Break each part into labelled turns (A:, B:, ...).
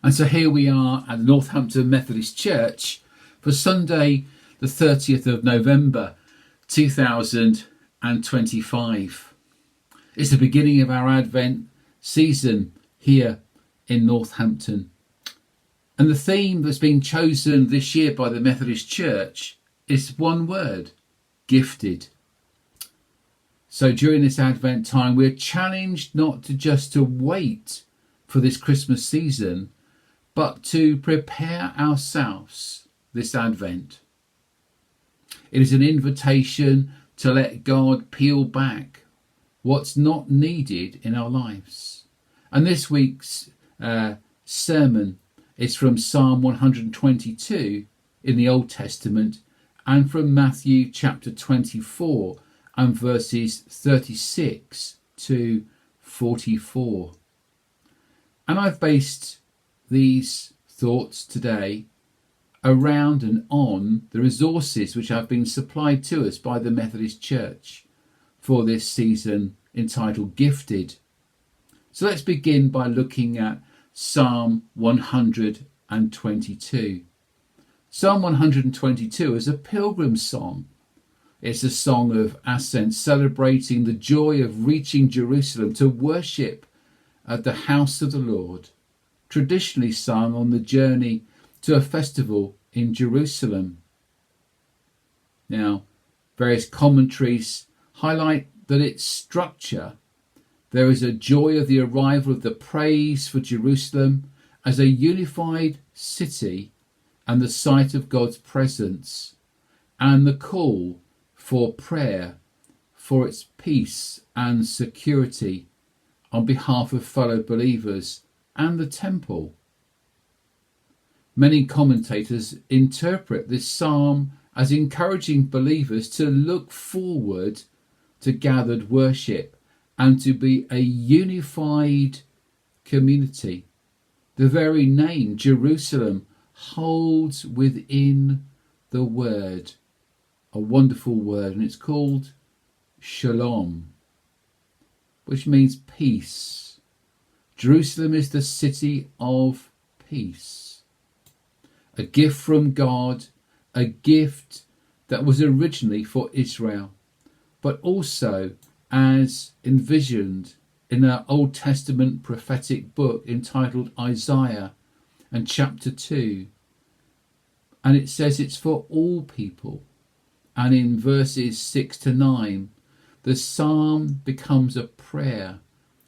A: And so here we are at the Northampton Methodist Church for Sunday, the 30th of November 2025. It's the beginning of our Advent season here in Northampton. And the theme that's been chosen this year by the Methodist Church is one word: gifted. So during this Advent time, we're challenged not to just to wait for this Christmas season, but to prepare ourselves this Advent. It is an invitation to let God peel back what's not needed in our lives. And this week's sermon is from Psalm 122 in the Old Testament and from Matthew chapter 24 and verses 36 to 44. And I've based these thoughts today around and on the resources which have been supplied to us by the Methodist Church for this season entitled Gifted. So let's begin by looking at Psalm 122. Psalm 122 is a pilgrim song. It's a song of ascent, celebrating the joy of reaching Jerusalem to worship at the house of the Lord, traditionally sung on the journey to a festival in Jerusalem. Now, various commentaries highlight that its structure, there is a joy of the arrival of the praise for Jerusalem as a unified city and the sight of God's presence, and the call for prayer for its peace and security on behalf of fellow believers and the temple. Many commentators interpret this psalm as encouraging believers to look forward to gathered worship and to be a unified community. The very name Jerusalem holds within the word a wonderful word, and it's called shalom, which means peace. Jerusalem is the city of peace. A gift from God, a gift that was originally for Israel, but also as envisioned in our Old Testament prophetic book entitled Isaiah and chapter 2. And it says it's for all people. And in verses 6 to 9, the psalm becomes a prayer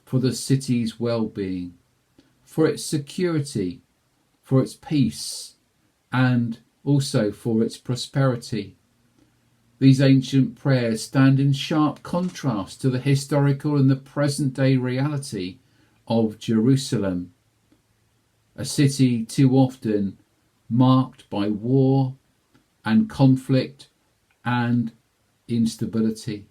A: for the city's well-being, for its security, for its peace, and also for its prosperity. These ancient prayers stand in sharp contrast to the historical and the present-day reality of Jerusalem, a city too often marked by war and conflict and instability.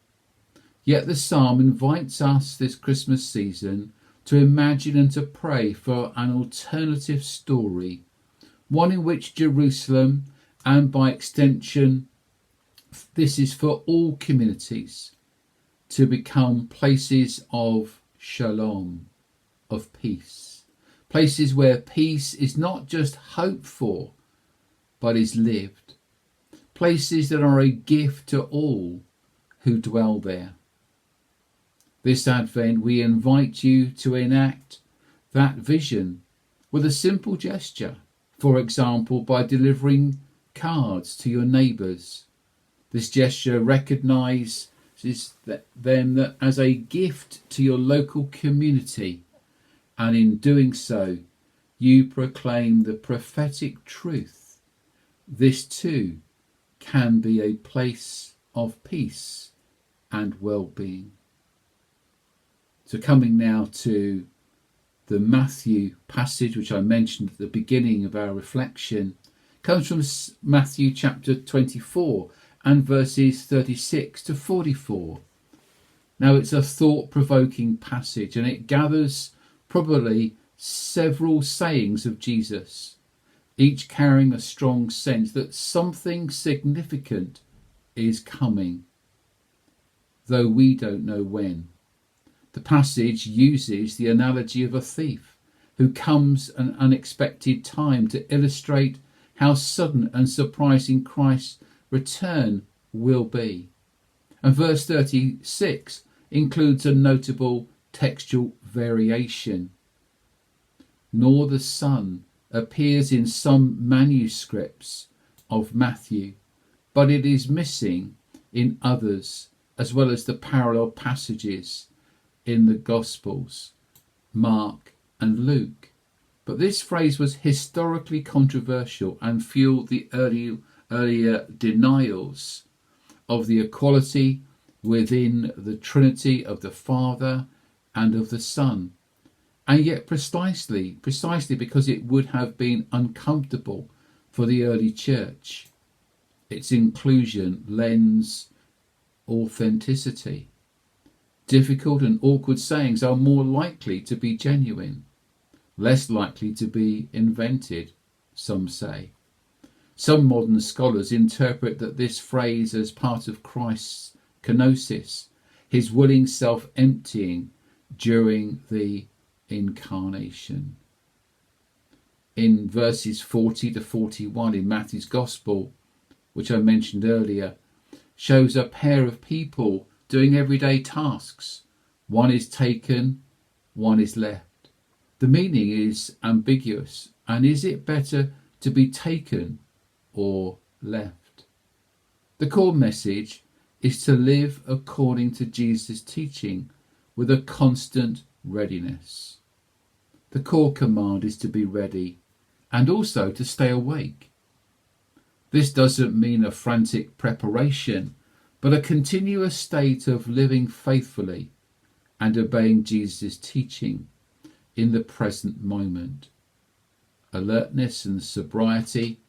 A: Yet the psalm invites us this Christmas season to imagine and to pray for an alternative story, one in which Jerusalem, and by extension this is for all communities, to become places of shalom, of peace, places where peace is not just hoped for but is lived, places that are a gift to all who dwell there. This Advent we invite you to enact that vision with a simple gesture, for example by delivering cards to your neighbours. This gesture recognises them that as a gift to your local community, and in doing so you proclaim the prophetic truth. This too can be a place of peace and well-being. So coming now to the Matthew passage which I mentioned at the beginning of our reflection, comes from Matthew chapter 24 and verses 36 to 44. Now it's a thought-provoking passage, and it gathers probably several sayings of Jesus, each carrying a strong sense that something significant is coming, though we don't know when. The passage uses the analogy of a thief who comes at an unexpected time to illustrate how sudden and surprising Christ's return will be. And verse 36 includes a notable textual variation. Nor the Son appears in some manuscripts of Matthew, but it is missing in others, as well as the parallel passages in the Gospels, Mark and Luke. But this phrase was historically controversial and fueled the earlier denials of the equality within the Trinity of the Father and of the Son. And yet precisely because it would have been uncomfortable for the early church, its inclusion lends authenticity. Difficult and awkward sayings are more likely to be genuine, less likely to be invented, some say. Some modern scholars interpret that this phrase as part of Christ's kenosis, his willing self-emptying during the incarnation. In verses 40 to 41 in Matthew's Gospel, which I mentioned earlier, shows a pair of people doing everyday tasks. One is taken, one is left. The meaning is ambiguous, and is it better to be taken or left? The core message is to live according to Jesus' teaching with a constant readiness. The core command is to be ready and also to stay awake. This doesn't mean a frantic preparation, but a continuous state of living faithfully and obeying Jesus' teaching in the present moment. Alertness and sobriety,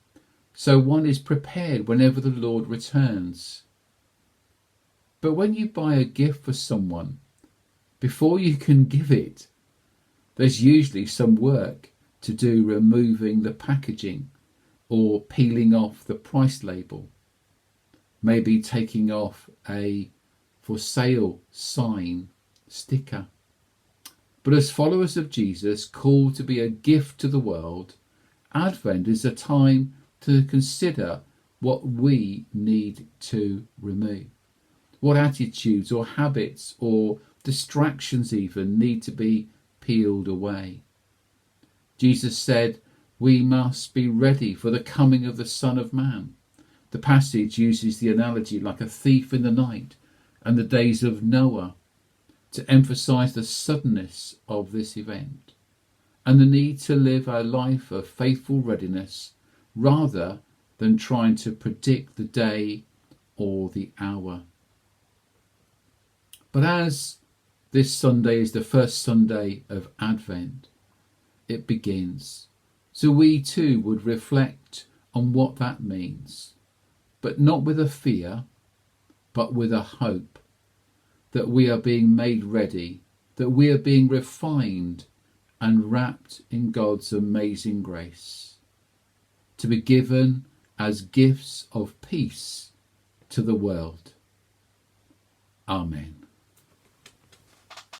A: so one is prepared whenever the Lord returns. But when you buy a gift for someone, before you can give it, there's usually some work to do removing the packaging or peeling off the price label, maybe taking off a for sale sign sticker. But as followers of Jesus, called to be a gift to the world, Advent is a time to consider what we need to remove. What attitudes or habits or distractions even need to be peeled away. Jesus said we must be ready for the coming of the Son of Man. The passage uses the analogy like a thief in the night and the days of Noah to emphasize the suddenness of this event and the need to live a life of faithful readiness rather than trying to predict the day or the hour. But as this Sunday is the first Sunday of Advent, it begins. So we too would reflect on what that means, but not with a fear, but with a hope that we are being made ready, that we are being refined and wrapped in God's amazing grace, to be given as gifts of peace to the world. Amen.